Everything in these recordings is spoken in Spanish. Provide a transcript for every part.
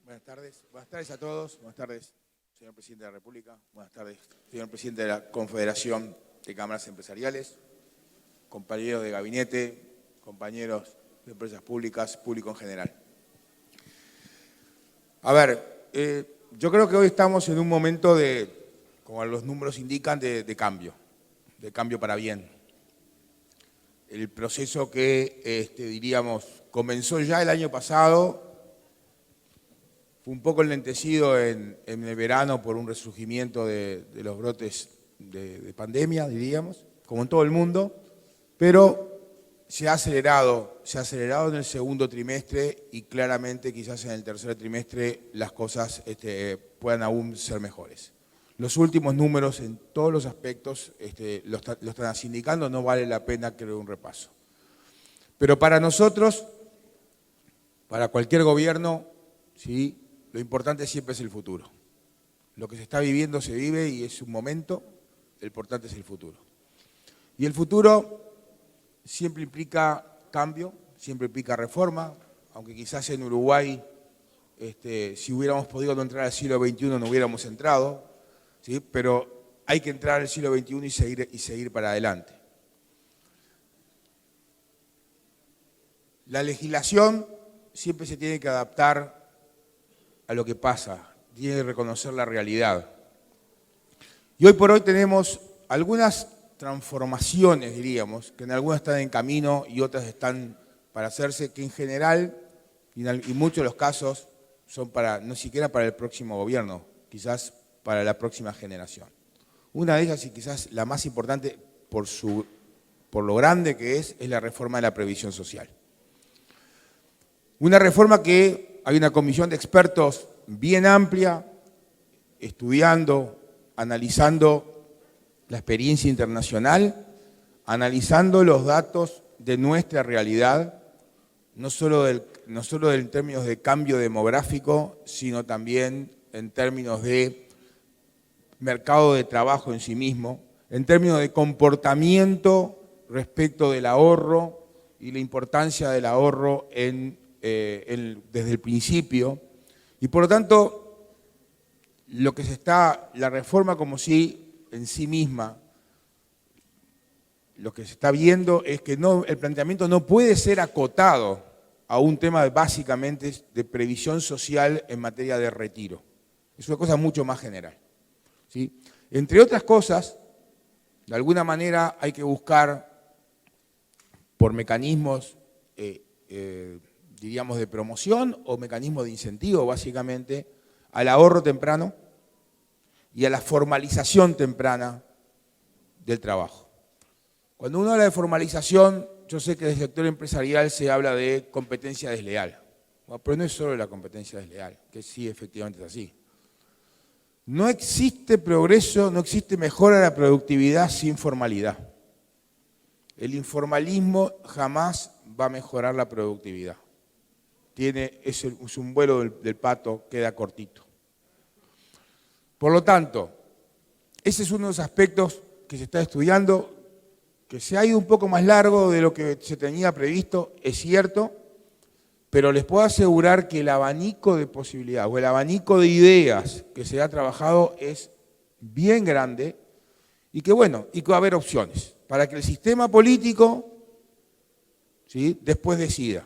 Buenas tardes a todos, buenas tardes, señor Presidente de la República, buenas tardes, señor Presidente de la Confederación de Cámaras Empresariales, compañeros de gabinete, compañeros de empresas públicas, público en general. A ver, yo creo que hoy estamos en un momento de, como los números indican, de cambio para bien. El proceso que, diríamos, comenzó ya el año pasado, fue un poco enlentecido en el verano por un resurgimiento de los brotes de pandemia, diríamos, como en todo el mundo, pero se ha acelerado en el segundo trimestre y claramente quizás en el tercer trimestre las cosas puedan aún ser mejores. Los últimos números en todos los aspectos lo están indicando, no vale la pena creo un repaso. Pero para nosotros, para cualquier gobierno, ¿sí?, lo importante siempre es el futuro. Lo que se está viviendo se vive y es un momento, lo importante es el futuro. Y el futuro siempre implica cambio, siempre implica reforma, aunque quizás en Uruguay, si hubiéramos podido no entrar al siglo XXI no hubiéramos entrado, ¿sí?, pero hay que entrar al siglo XXI y seguir para adelante. La legislación siempre se tiene que adaptar a lo que pasa, tiene que reconocer la realidad. Y hoy por hoy tenemos algunas transformaciones, diríamos, que en algunas están en camino y otras están para hacerse, que en general, y en muchos de los casos, son no siquiera para el próximo gobierno, quizás para la próxima generación. Una de ellas, y quizás la más importante por lo grande que es la reforma de la previsión social. Una reforma que hay una comisión de expertos bien amplia, estudiando, analizando la experiencia internacional, analizando los datos de nuestra realidad, no solo en términos de cambio demográfico, sino también en términos de mercado de trabajo en sí mismo, en términos de comportamiento respecto del ahorro y la importancia del ahorro desde el principio, y por lo tanto la reforma como si en sí misma, lo que se está viendo es que el planteamiento no puede ser acotado a un tema básicamente de previsión social en materia de retiro. Es una cosa mucho más general, ¿sí? Entre otras cosas, de alguna manera hay que buscar por mecanismos diríamos de promoción o mecanismo de incentivo básicamente al ahorro temprano y a la formalización temprana del trabajo. Cuando uno habla de formalización, yo sé que en el sector empresarial se habla de competencia desleal, pero no es solo la competencia desleal, que sí efectivamente es así. No existe progreso, no existe mejora de la productividad sin formalidad. El informalismo jamás va a mejorar la productividad. Es un vuelo del pato, queda cortito. Por lo tanto, ese es uno de los aspectos que se está estudiando, que se ha ido un poco más largo de lo que se tenía previsto, es cierto, pero les puedo asegurar que el abanico de posibilidades o el abanico de ideas que se ha trabajado es bien grande y que bueno, y que va a haber opciones para que el sistema político, ¿sí?, después decida.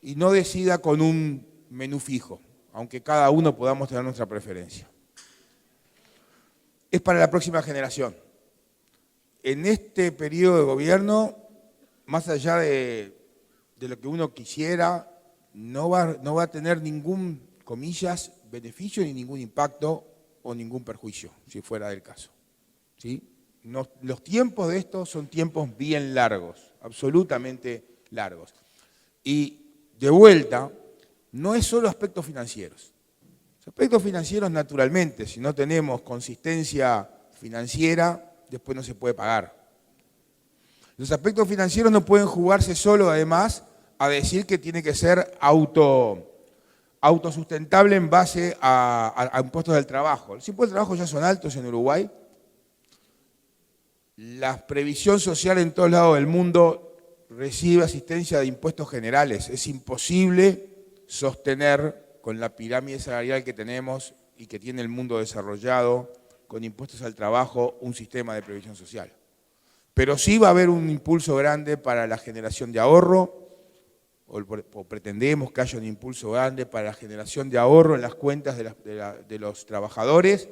Y no decida con un menú fijo, aunque cada uno podamos tener nuestra preferencia. Es para la próxima generación. En este periodo de gobierno, más allá de lo que uno quisiera, no va a tener ningún, comillas, beneficio ni ningún impacto o ningún perjuicio, si fuera del caso, ¿sí? Los tiempos de estos son tiempos bien largos, absolutamente largos. Y de vuelta, no es solo aspectos financieros. Los aspectos financieros, naturalmente, si no tenemos consistencia financiera, después no se puede pagar. Los aspectos financieros no pueden jugarse solo, además, a decir que tiene que ser autosustentable en base a impuestos del trabajo. Los impuestos del trabajo ya son altos en Uruguay. La previsión social en todos lados del mundo recibe asistencia de impuestos generales. Es imposible sostener con la pirámide salarial que tenemos y que tiene el mundo desarrollado, con impuestos al trabajo, un sistema de previsión social. Pero sí va a haber un impulso grande para la generación de ahorro, o pretendemos que haya un impulso grande para la generación de ahorro en las cuentas de los trabajadores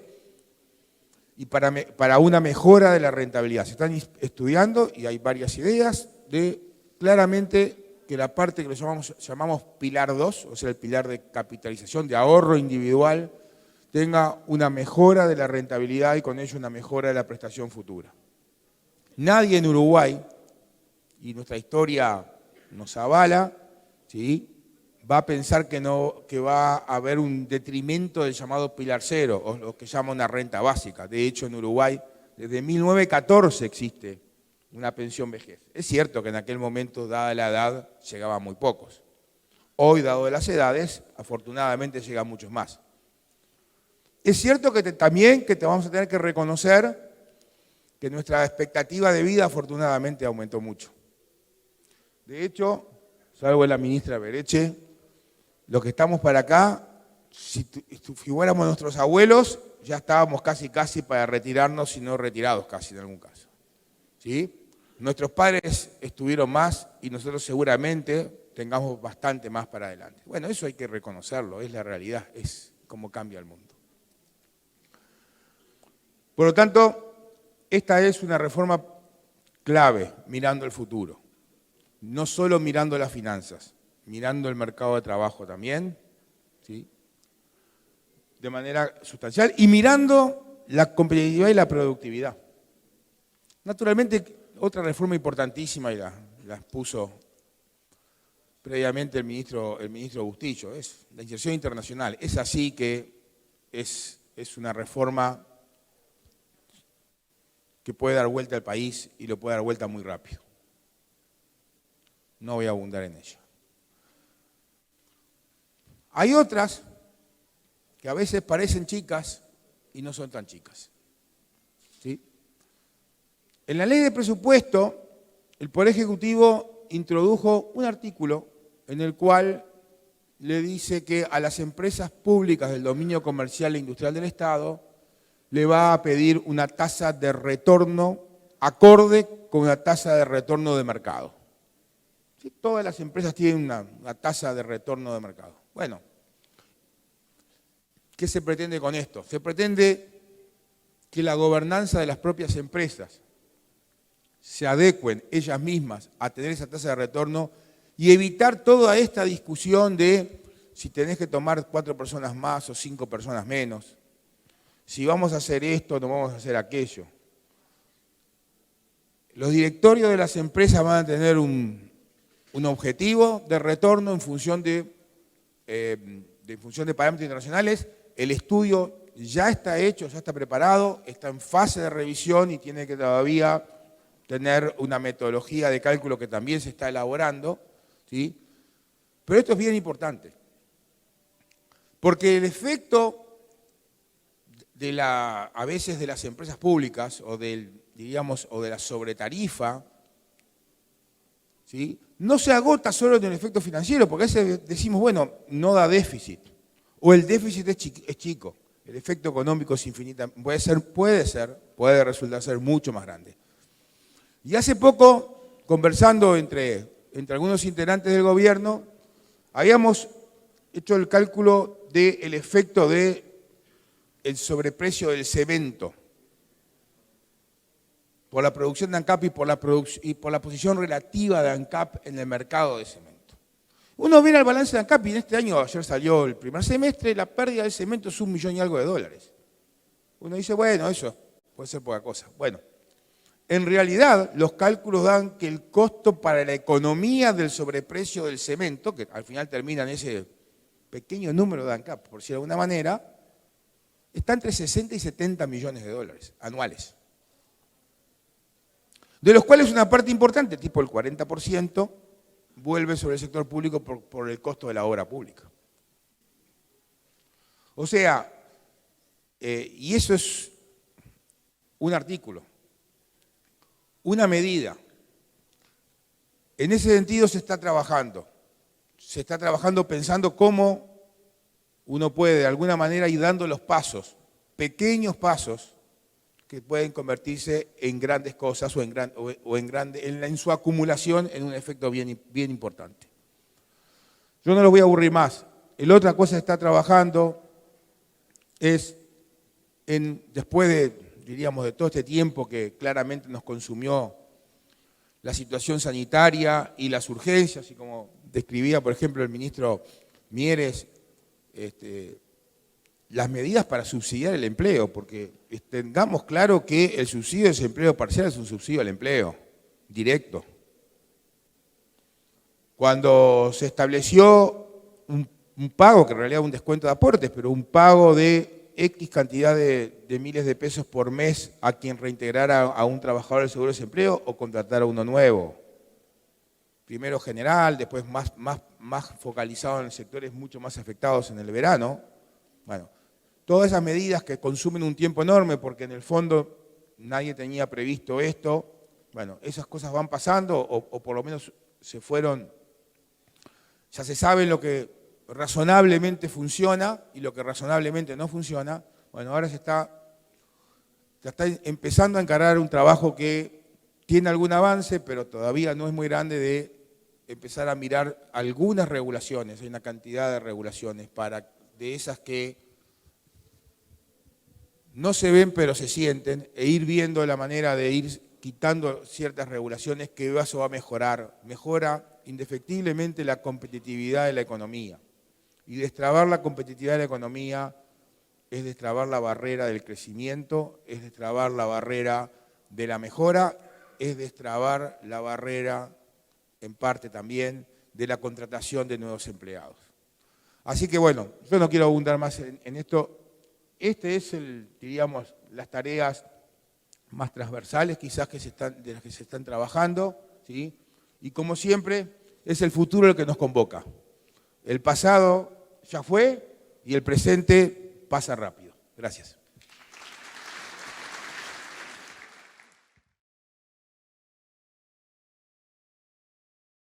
y para una mejora de la rentabilidad. Se están estudiando y hay varias ideas de claramente que la parte que lo llamamos pilar 2, o sea, el pilar de capitalización, de ahorro individual, tenga una mejora de la rentabilidad y con ello una mejora de la prestación futura. Nadie en Uruguay, y nuestra historia nos avala, ¿sí?, va a pensar que va a haber un detrimento del llamado pilar 0, o lo que llama una renta básica. De hecho, en Uruguay, desde 1914 existe una pensión vejez. Es cierto que en aquel momento, dada la edad, llegaban muy pocos. Hoy, dado las edades, afortunadamente llegan muchos más. Es cierto que también te vamos a tener que reconocer que nuestra expectativa de vida afortunadamente aumentó mucho. De hecho, salvo la ministra Bereche, los que estamos para acá, si fuéramos nuestros abuelos, ya estábamos casi para retirarnos y no retirados casi en algún caso. ¿Sí? Nuestros padres estuvieron más y nosotros seguramente tengamos bastante más para adelante. Bueno, eso hay que reconocerlo, es la realidad, es cómo cambia el mundo. Por lo tanto, esta es una reforma clave, mirando el futuro. No solo mirando las finanzas, mirando el mercado de trabajo también, ¿sí?, de manera sustancial, y mirando la competitividad y la productividad. Naturalmente, otra reforma importantísima, y la expuso previamente el ministro Bustillo, es la inserción internacional. Es así que es una reforma que puede dar vuelta al país y lo puede dar vuelta muy rápido. No voy a abundar en ella. Hay otras que a veces parecen chicas y no son tan chicas. ¿Sí? En la ley de presupuesto, el Poder Ejecutivo introdujo un artículo en el cual le dice que a las empresas públicas del dominio comercial e industrial del Estado le va a pedir una tasa de retorno acorde con una tasa de retorno de mercado. ¿Sí? Todas las empresas tienen una tasa de retorno de mercado. Bueno, ¿qué se pretende con esto? Se pretende que la gobernanza de las propias empresas se adecuen ellas mismas a tener esa tasa de retorno y evitar toda esta discusión de si tenés que tomar 4 personas más o 5 personas menos, si vamos a hacer esto o no vamos a hacer aquello. Los directorios de las empresas van a tener un objetivo de retorno en función de parámetros internacionales. El estudio ya está hecho, ya está preparado, está en fase de revisión y tiene que todavía tener una metodología de cálculo que también se está elaborando, ¿sí? Pero esto es bien importante, porque el efecto a veces de las empresas públicas o de la sobretarifa, ¿sí?, no se agota solo en el efecto financiero, porque a veces decimos, bueno, no da déficit, o el déficit es chico, el efecto económico es infinito, puede resultar ser mucho más grande. Y hace poco, conversando entre algunos integrantes del gobierno, habíamos hecho el cálculo del efecto del sobreprecio del cemento por la producción de ANCAP y por la posición relativa de ANCAP en el mercado de cemento. Uno mira el balance de ANCAP y en este año, ayer salió el primer semestre, la pérdida del cemento es $1 millón y algo de dólares. Uno dice, bueno, eso puede ser poca cosa. Bueno, en realidad los cálculos dan que el costo para la economía del sobreprecio del cemento, que al final termina en ese pequeño número de ANCAP, por decirlo de alguna manera, está entre 60 y 70 millones de dólares anuales. De los cuales una parte importante, tipo el 40%, vuelve sobre el sector público por el costo de la obra pública. O sea, y eso es un artículo, una medida. En ese sentido se está trabajando pensando cómo uno puede de alguna manera ir dando los pasos, pequeños pasos, que pueden convertirse en grandes cosas o en su acumulación en un efecto bien importante. Yo no los voy a aburrir más. La otra cosa que está trabajando es, después de todo este tiempo que claramente nos consumió la situación sanitaria y las urgencias, y como describía, por ejemplo, el ministro Mieres, las medidas para subsidiar el empleo, porque tengamos claro que el subsidio de desempleo parcial es un subsidio al empleo, directo. Cuando se estableció un pago, que en realidad es un descuento de aportes, pero un pago de X cantidad de miles de pesos por mes a quien reintegrara a un trabajador del seguro de desempleo o contratar a uno nuevo. Primero general, después más focalizado en sectores mucho más afectados en el verano. Bueno, todas esas medidas que consumen un tiempo enorme porque en el fondo nadie tenía previsto esto, bueno, esas cosas van pasando o por lo menos se fueron, ya se sabe lo que razonablemente funciona y lo que razonablemente no funciona. Bueno, ahora se está empezando a encarar un trabajo que tiene algún avance, pero todavía no es muy grande, de empezar a mirar algunas regulaciones, hay una cantidad de regulaciones de esas que no se ven pero se sienten, e ir viendo la manera de ir quitando ciertas regulaciones que eso va a mejora indefectiblemente la competitividad de la economía. Y destrabar la competitividad de la economía es destrabar la barrera del crecimiento, es destrabar la barrera de la mejora, es destrabar la barrera, en parte también, de la contratación de nuevos empleados. Así que bueno, yo no quiero abundar más en esto. Este es diríamos, las tareas más transversales quizás de las que se están trabajando, ¿sí? Y como siempre, es el futuro el que nos convoca. El pasado ya fue y el presente pasa rápido. Gracias.